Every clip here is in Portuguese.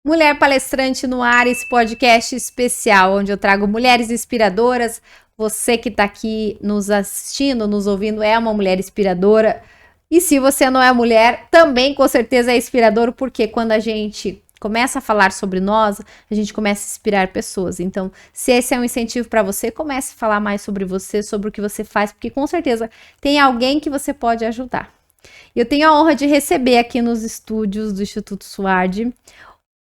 Mulher Palestrante no Ar, esse podcast especial, onde eu trago mulheres inspiradoras. Você que está aqui nos assistindo, nos ouvindo, é uma mulher inspiradora. E se você não é mulher, também com certeza é inspirador, porque quando a gente começa a falar sobre nós, a gente começa a inspirar pessoas. Então, se esse é um incentivo para você, comece a falar mais sobre você, sobre o que você faz, porque com certeza tem alguém que você pode ajudar. Eu tenho a honra de receber aqui nos estúdios do Instituto Suad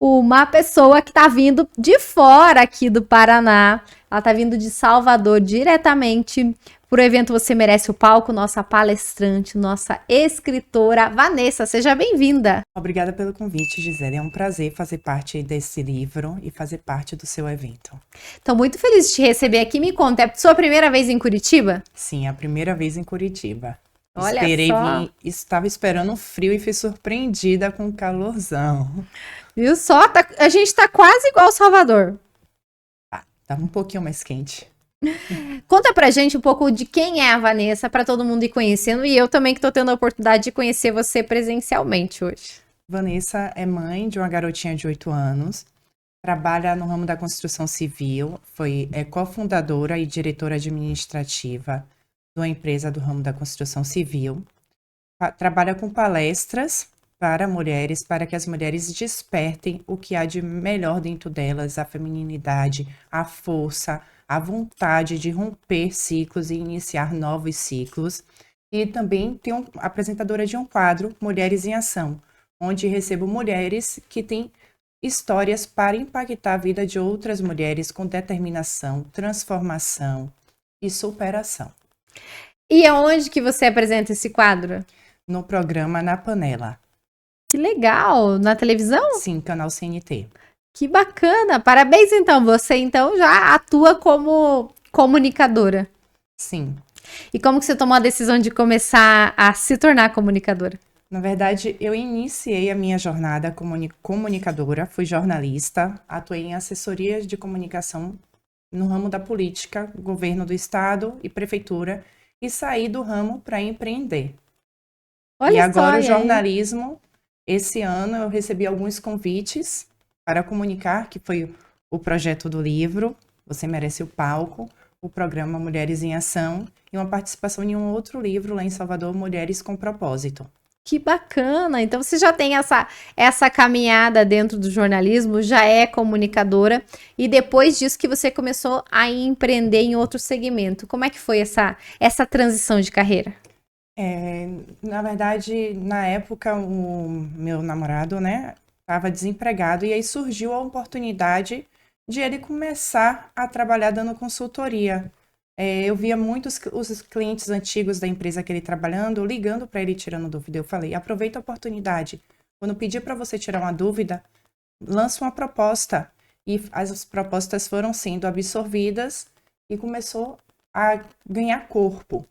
uma pessoa que está vindo de fora aqui do Paraná. Ela está vindo de Salvador diretamente para o evento Você Merece o Palco, nossa palestrante, nossa escritora, Vanessa. Seja bem-vinda. Obrigada pelo convite, Gisele. É um prazer fazer parte desse livro e fazer parte do seu evento. Estou muito feliz de te receber aqui. Me conta, é sua primeira vez em Curitiba? Sim, é a primeira vez em Curitiba. Olha só. Estava esperando um frio e fui surpreendida com o calorzão. Viu só? A gente tá quase igual Salvador. Tava um pouquinho mais quente. Conta pra gente um pouco de quem é a Vanessa, para todo mundo ir conhecendo, e eu também que tô tendo a oportunidade de conhecer você presencialmente hoje. Vanessa é mãe de uma garotinha de 8 anos, trabalha no ramo da construção civil, é cofundadora e diretora administrativa de uma empresa do ramo da construção civil, trabalha com palestras para mulheres, para que as mulheres despertem o que há de melhor dentro delas, a femininidade, a força, a vontade de romper ciclos e iniciar novos ciclos. E também tem apresentadora de um quadro, Mulheres em Ação, onde recebo mulheres que têm histórias para impactar a vida de outras mulheres com determinação, transformação e superação. E aonde que você apresenta esse quadro? No programa Na Panela. Que legal! Na televisão? Sim, canal CNT. Que bacana! Parabéns, então. Você, então, já atua como comunicadora. Sim. E como que você tomou a decisão de começar a se tornar comunicadora? Na verdade, eu iniciei a minha jornada como comunicadora, fui jornalista, atuei em assessorias de comunicação no ramo da política, governo do estado e prefeitura, e saí do ramo para empreender. Olha e agora só, o jornalismo, esse ano eu recebi alguns convites para comunicar, que foi o projeto do livro, Você Merece o Palco, o programa Mulheres em Ação e uma participação em um outro livro lá em Salvador, Mulheres com Propósito. Que bacana! Então você já tem essa caminhada dentro do jornalismo, já é comunicadora, e depois disso que você começou a empreender em outro segmento. Como é que foi essa transição de carreira? Na verdade, na época, o meu namorado, né, estava desempregado e aí surgiu a oportunidade de ele começar a trabalhar dando consultoria. Eu via muitos os clientes antigos da empresa que ele trabalhando, ligando para ele tirando dúvida. Eu falei, aproveita a oportunidade. Quando pedir para você tirar uma dúvida, lança uma proposta. E as propostas foram sendo absorvidas e começou a ganhar corpo.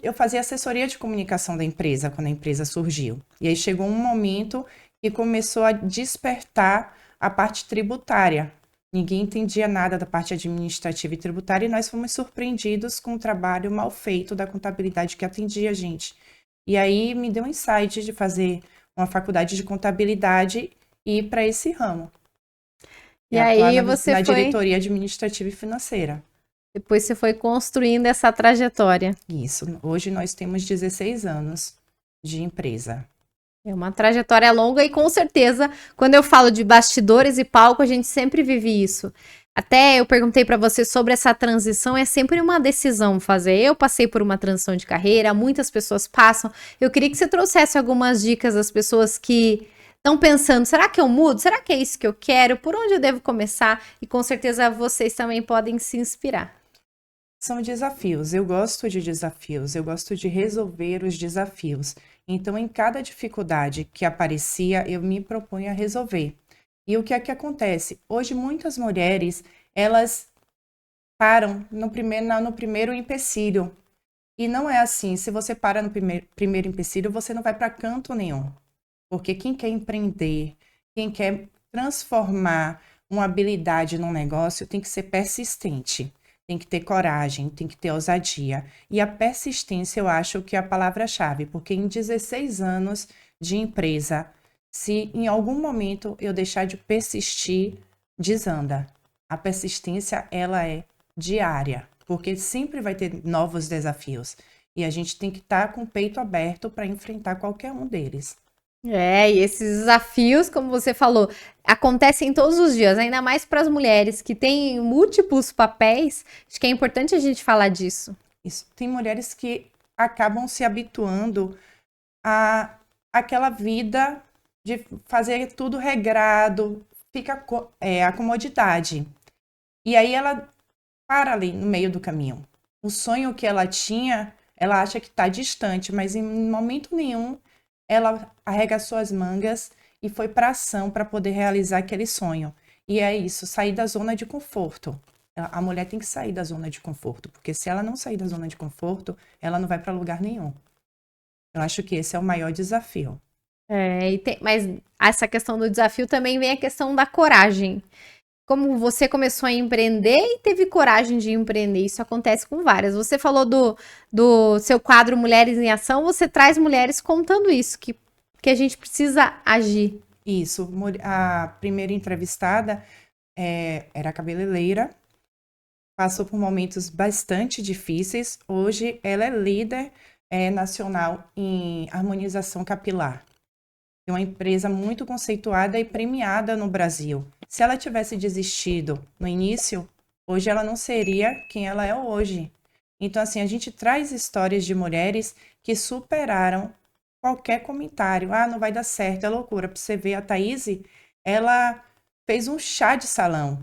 Eu fazia assessoria de comunicação da empresa quando a empresa surgiu. E aí chegou um momento que começou a despertar a parte tributária. Ninguém entendia nada da parte administrativa e tributária e nós fomos surpreendidos com o trabalho mal feito da contabilidade que atendia a gente. E aí me deu um insight de fazer uma faculdade de contabilidade e ir para esse ramo. E aí você na diretoria administrativa e financeira. Depois você foi construindo essa trajetória. Isso. Hoje nós temos 16 anos de empresa. É uma trajetória longa e com certeza, quando eu falo de bastidores e palco, a gente sempre vive isso. Até eu perguntei para você sobre essa transição, é sempre uma decisão fazer. Eu passei por uma transição de carreira, muitas pessoas passam. Eu queria que você trouxesse algumas dicas às pessoas que estão pensando, será que eu mudo? Será que é isso que eu quero? Por onde eu devo começar? E com certeza vocês também podem se inspirar. São desafios. Eu gosto de desafios, eu gosto de resolver os desafios. Então, em cada dificuldade que aparecia, eu me propunha a resolver. E o que é que acontece? Hoje, muitas mulheres, elas param no primeiro empecilho. E não é assim. Se você para no primeiro empecilho, você não vai para canto nenhum. Porque quem quer empreender, quem quer transformar uma habilidade num negócio, tem que ser persistente. Tem que ter coragem, tem que ter ousadia. E a persistência, eu acho que é a palavra-chave, porque em 16 anos de empresa, Se em algum momento eu deixar de persistir, desanda. A persistência, ela é diária, porque sempre vai ter novos desafios. E a gente tem que estar com o peito aberto para enfrentar qualquer um deles. E esses desafios, como você falou, acontecem todos os dias, ainda mais para as mulheres que têm múltiplos papéis. Acho que é importante a gente falar disso. Isso. Tem mulheres que acabam se habituando a aquela vida de fazer tudo regrado, fica a comodidade. E aí ela para ali no meio do caminho. O sonho que ela tinha, ela acha que está distante, mas em momento nenhum ela arregaçou as mangas e foi para ação para poder realizar aquele sonho. E é isso, sair da zona de conforto. A mulher tem que sair da zona de conforto, porque se ela não sair da zona de conforto, ela não vai para lugar nenhum. Eu acho que esse é o maior desafio. Mas essa questão do desafio também vem a questão da coragem. Como você começou a empreender e teve coragem de empreender, isso acontece com várias. Você falou do seu quadro Mulheres em Ação, você traz mulheres contando isso, que a gente precisa agir. Isso, a primeira entrevistada era cabeleireira, passou por momentos bastante difíceis. Hoje ela é líder nacional em harmonização capilar. É uma empresa muito conceituada e premiada no Brasil. Se ela tivesse desistido no início, hoje ela não seria quem ela é hoje. Então, assim, a gente traz histórias de mulheres que superaram qualquer comentário. Ah, não vai dar certo, é loucura. Para você ver, a Thaís, ela fez um chá de salão.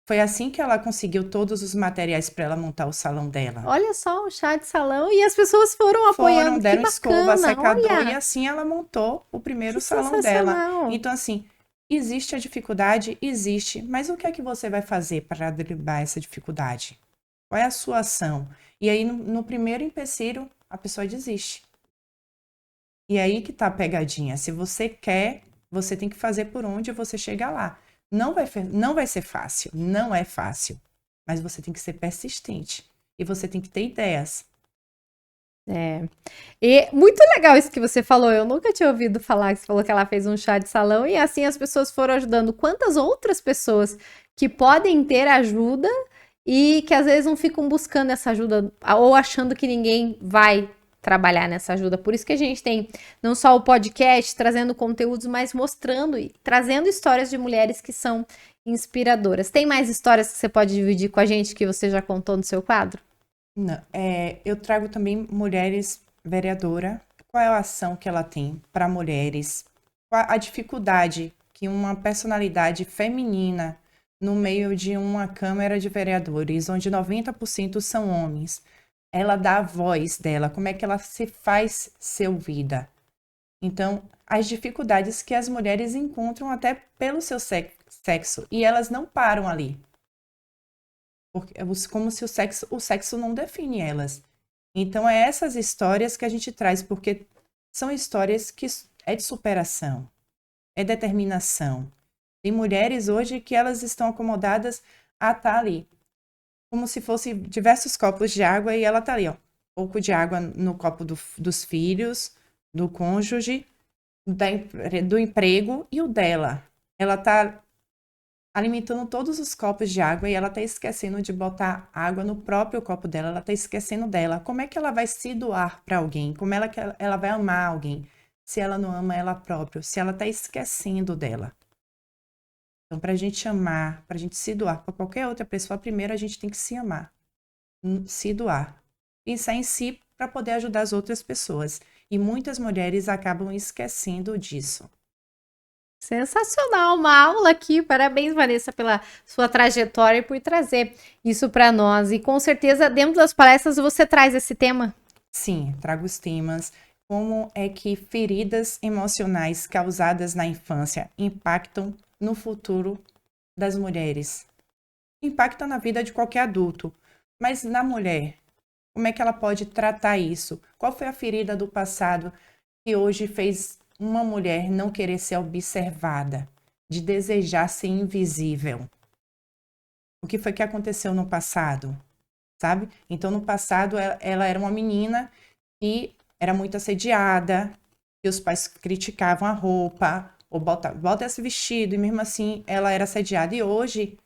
Foi assim que ela conseguiu todos os materiais para ela montar o salão dela. Olha só, um chá de salão e as pessoas foram apoiando. Deram que escova, bacana, secador olha. e assim ela montou o primeiro Que salão dela. sensacional. Então, assim, existe a dificuldade? Existe. Mas o que é que você vai fazer para driblar essa dificuldade? Qual é a sua ação? E aí, no primeiro empecilho, a pessoa desiste. E aí que tá a pegadinha. Se você quer, você tem que fazer por onde você chega lá. Não vai ser fácil, não é fácil. Mas você tem que ser persistente. E você tem que ter ideias. E muito legal isso que você falou. Eu nunca tinha ouvido falar que você falou que ela fez um chá de salão e assim as pessoas foram ajudando. Quantas outras pessoas que podem ter ajuda e que às vezes não ficam buscando essa ajuda ou achando que ninguém vai trabalhar nessa ajuda. Por isso que a gente tem não só o podcast trazendo conteúdos, mas mostrando e trazendo histórias de mulheres que são inspiradoras. Tem mais histórias que você pode dividir com a gente que você já contou no seu quadro? Não, eu trago também mulheres vereadora. Qual é a ação que ela tem para mulheres? Qual a dificuldade que uma personalidade feminina no meio de uma Câmara de Vereadores, onde 90% são homens, ela dá a voz dela, como é que ela se faz ser ouvida? Então, as dificuldades que as mulheres encontram até pelo seu sexo, e elas não param ali. Porque, como se o sexo não define elas. Então, é essas histórias que a gente traz, porque são histórias que é de superação, é determinação. Tem mulheres hoje que elas estão acomodadas a estar ali, como se fosse diversos copos de água e ela está ali, ó, pouco de água no copo dos filhos, do cônjuge, do emprego e o dela. Ela está alimentando todos os copos de água e ela está esquecendo de botar água no próprio copo dela, ela está esquecendo dela. Como é que ela vai se doar para alguém? Como ela vai amar alguém se ela não ama ela própria? Se ela está esquecendo dela? Então, para a gente amar, para a gente se doar para qualquer outra pessoa, primeiro a gente tem que se amar, se doar, pensar em si para poder ajudar as outras pessoas. E muitas mulheres acabam esquecendo disso. Sensacional, uma aula aqui. Parabéns, Vanessa, pela sua trajetória e por trazer isso para nós. E com certeza, dentro das palestras, você traz esse tema. Sim, trago os temas. Como é que feridas emocionais causadas na infância impactam no futuro das mulheres? Impactam na vida de qualquer adulto, mas na mulher, como é que ela pode tratar isso? Qual foi a ferida do passado que hoje fez uma mulher não querer ser observada, de desejar ser invisível? O que foi que aconteceu no passado, sabe? Então, no passado, ela era uma menina que era muito assediada, que os pais criticavam a roupa, ou bota esse vestido, e mesmo assim ela era assediada. E hoje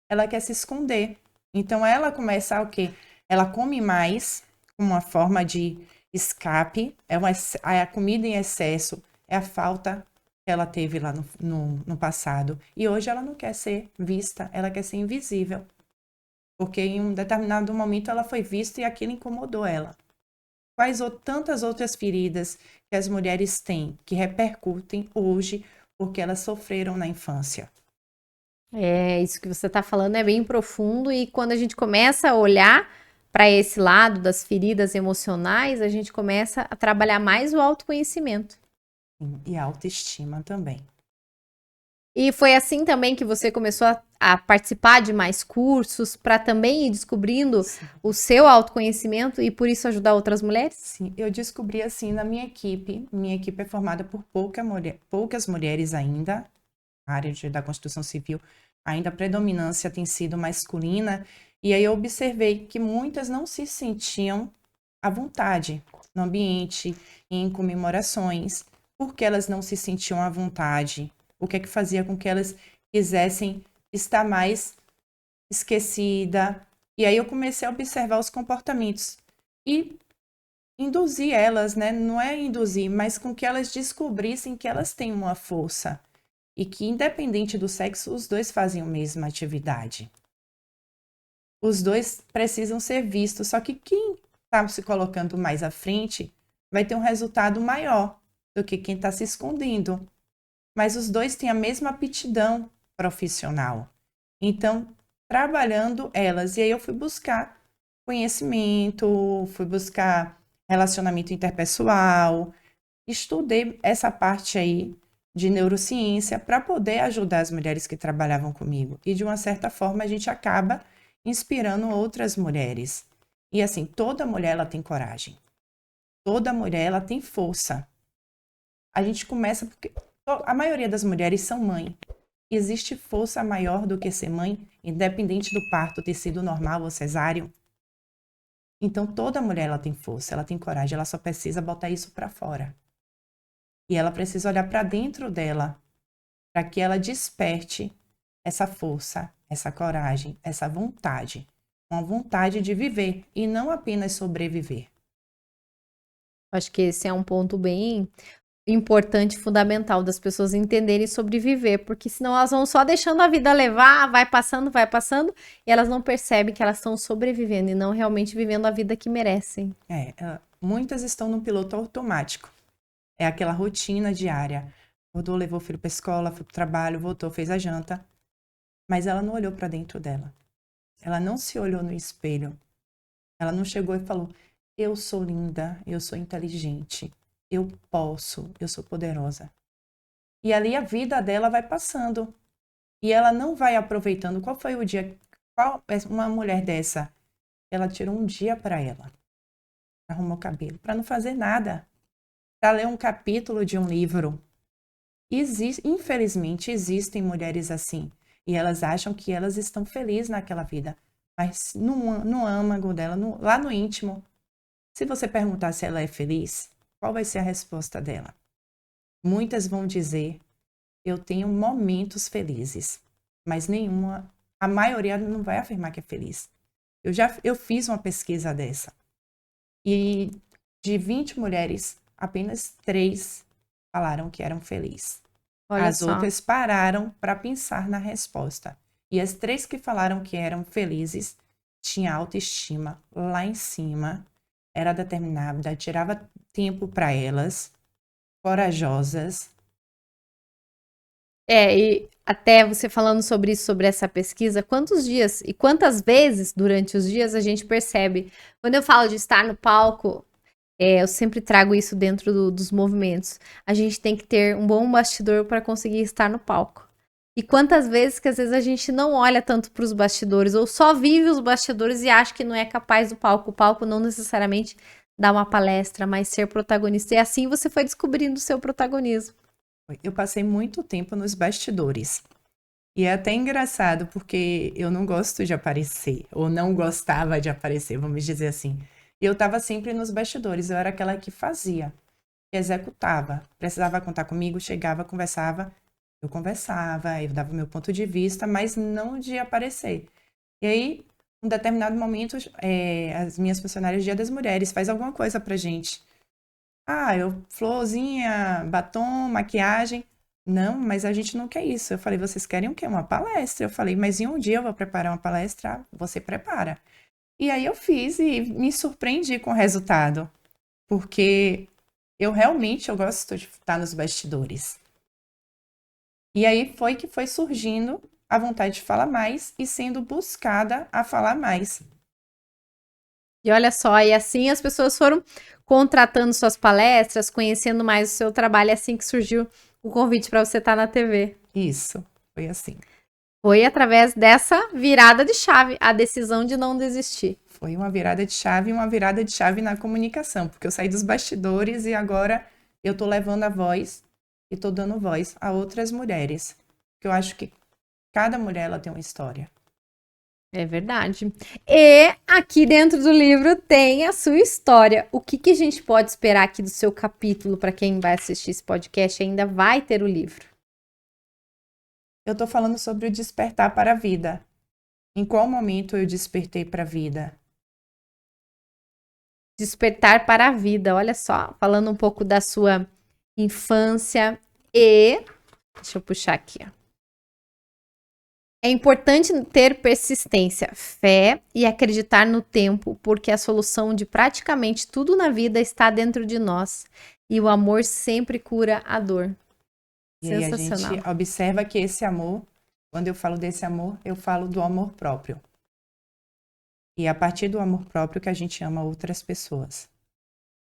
ela quer se esconder. Então ela começa o quê? Ela come mais, como uma forma de escape, a comida em excesso, é a falta que ela teve lá no passado. E hoje ela não quer ser vista, ela quer ser invisível. Porque em um determinado momento ela foi vista e aquilo incomodou ela. Quais tantas outras feridas que as mulheres têm que repercutem hoje porque elas sofreram na infância? Isso que você está falando é bem profundo e quando a gente começa a olhar para esse lado das feridas emocionais, a gente começa a trabalhar mais o autoconhecimento. E a autoestima também. E foi assim também que você começou a participar de mais cursos para também ir descobrindo o seu autoconhecimento e por isso ajudar outras mulheres? Sim, eu descobri assim na minha equipe. Minha equipe é formada por poucas mulheres ainda. A área da construção civil, ainda a predominância tem sido masculina. E aí eu observei que muitas não se sentiam à vontade no ambiente, em comemorações, porque elas não se sentiam à vontade. O que é que fazia com que elas quisessem estar mais esquecida? E aí eu comecei a observar os comportamentos e induzir elas, né? Não é induzir, mas com que elas descobrissem que elas têm uma força e que, independente do sexo, os dois fazem a mesma atividade. Os dois precisam ser vistos, só que quem está se colocando mais à frente vai ter um resultado maior do que quem está se escondendo. Mas os dois têm a mesma aptidão profissional. Então, trabalhando elas. E aí eu fui buscar conhecimento, fui buscar relacionamento interpessoal, estudei essa parte aí de neurociência para poder ajudar as mulheres que trabalhavam comigo. E de uma certa forma a gente acaba inspirando outras mulheres. E assim, toda mulher ela tem coragem. Toda mulher ela tem força. A gente começa porque a maioria das mulheres são mãe. Existe força maior do que ser mãe, independente do parto ter sido normal ou cesáreo? Então toda mulher ela tem força, ela tem coragem, ela só precisa botar isso para fora. E ela precisa olhar para dentro dela, para que ela desperte essa força, essa coragem, essa vontade. Uma vontade de viver e não apenas sobreviver. Acho que esse é um ponto bem importante, fundamental das pessoas entenderem sobreviver, porque senão elas vão só deixando a vida levar, vai passando, e elas não percebem que elas estão sobrevivendo e não realmente vivendo a vida que merecem. Muitas estão no piloto automático. É aquela rotina diária. Acordou, levou o filho para a escola, foi para o trabalho, voltou, fez a janta. Mas ela não olhou para dentro dela. Ela não se olhou no espelho. Ela não chegou e falou: eu sou linda, eu sou inteligente, eu posso, eu sou poderosa. E ali a vida dela vai passando. E ela não vai aproveitando. Qual foi o dia? Uma mulher dessa, ela tirou um dia para ela. Arrumou o cabelo, para não fazer nada. Para ler um capítulo de um livro. Infelizmente, existem mulheres assim. E elas acham que elas estão felizes naquela vida. Mas no âmago dela, lá no íntimo, se você perguntar se ela é feliz, qual vai ser a resposta dela? Muitas vão dizer: eu tenho momentos felizes. Mas a maioria não vai afirmar que é feliz. Eu fiz uma pesquisa dessa. E de 20 mulheres, apenas 3 falaram que eram felizes. Olha As só. outras pararam para pensar na resposta. E as 3 que falaram que eram felizes tinham autoestima lá em cima, era determinada, tirava tempo para elas, corajosas. E até você falando sobre isso, sobre essa pesquisa, quantos dias e quantas vezes durante os dias a gente percebe? Quando eu falo de estar no palco, eu sempre trago isso dentro dos movimentos. A gente tem que ter um bom bastidor para conseguir estar no palco. E quantas vezes que às vezes a gente não olha tanto para os bastidores ou só vive os bastidores e acha que não é capaz do palco. O palco não necessariamente dá uma palestra, mas ser protagonista. E assim você foi descobrindo o seu protagonismo. Eu passei muito tempo nos bastidores. E é até engraçado, porque eu não gosto de aparecer, ou não gostava de aparecer, vamos dizer assim. E eu estava sempre nos bastidores, eu era aquela que fazia. executava. Precisava contar comigo, chegava, conversava, eu dava o meu ponto de vista, mas não de aparecer. E aí, um determinado momento, as minhas funcionárias Dia das Mulheres faz alguma coisa pra gente. Florzinha, batom, maquiagem. Não, mas a gente não quer isso. Eu falei, vocês querem o quê? Uma palestra. Eu falei, mas em um dia eu vou preparar uma palestra, você prepara. E aí eu fiz e me surpreendi com o resultado. Porque eu gosto de estar nos bastidores. E aí foi que foi surgindo a vontade de falar mais e sendo buscada a falar mais. E olha só, e assim as pessoas foram contratando suas palestras, conhecendo mais o seu trabalho, é assim que surgiu o convite para você estar na TV. Isso, foi assim. Foi através dessa virada de chave, a decisão de não desistir. Foi uma virada de chave e uma virada de chave na comunicação, porque eu saí dos bastidores e agora eu tô levando a voz e tô dando voz a outras mulheres. Porque eu acho que cada mulher ela tem uma história. É verdade. E aqui dentro do livro tem a sua história. O que a gente pode esperar aqui do seu capítulo para quem vai assistir esse podcast? Ainda vai ter o livro. Eu tô falando sobre o despertar para a vida. Em qual momento eu despertei para a vida? Despertar para a vida, olha só, falando um pouco da sua infância e... Deixa eu puxar aqui, ó. É importante ter persistência, fé e acreditar no tempo, porque a solução de praticamente tudo na vida está dentro de nós. E o amor sempre cura a dor. E aí a gente observa que esse amor, quando eu falo desse amor, eu falo do amor próprio. E é a partir do amor próprio que a gente ama outras pessoas.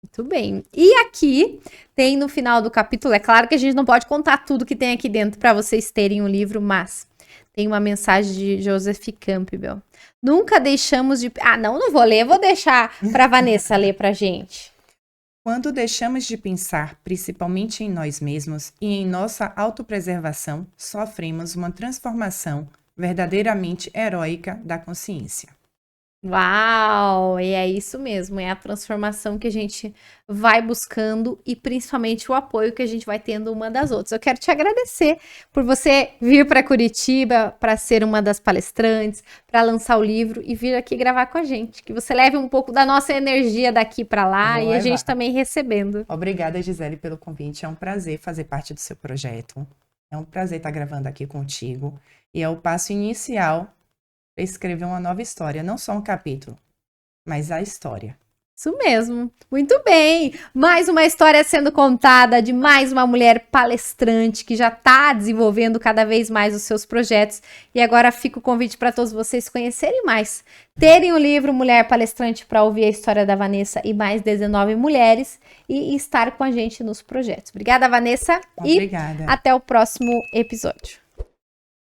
Muito bem. E aqui tem no final do capítulo, é claro que a gente não pode contar tudo que tem aqui dentro para vocês terem o livro, mas tem uma mensagem de Joseph Campbell. Nunca deixamos de... não vou ler, vou deixar para Vanessa ler pra gente. Quando deixamos de pensar principalmente em nós mesmos e em nossa autopreservação, sofremos uma transformação verdadeiramente heróica da consciência. Uau! E é isso mesmo, é a transformação que a gente vai buscando e principalmente o apoio que a gente vai tendo uma das outras. Eu quero te agradecer por você vir para Curitiba para ser uma das palestrantes, para lançar o livro e vir aqui gravar com a gente. Que você leve um pouco da nossa energia daqui para lá e a gente também recebendo. Obrigada, Gisele, pelo convite. É um prazer fazer parte do seu projeto. É um prazer estar gravando aqui contigo. E é o passo inicial para escrever uma nova história, não só um capítulo, mas a história. Isso mesmo, muito bem. Mais uma história sendo contada de mais uma mulher palestrante que já está desenvolvendo cada vez mais os seus projetos. E agora fica o convite para todos vocês conhecerem mais, terem o livro Mulher Palestrante para ouvir a história da Vanessa e mais 19 mulheres e estar com a gente nos projetos. Obrigada, Vanessa. Obrigada. E até o próximo episódio.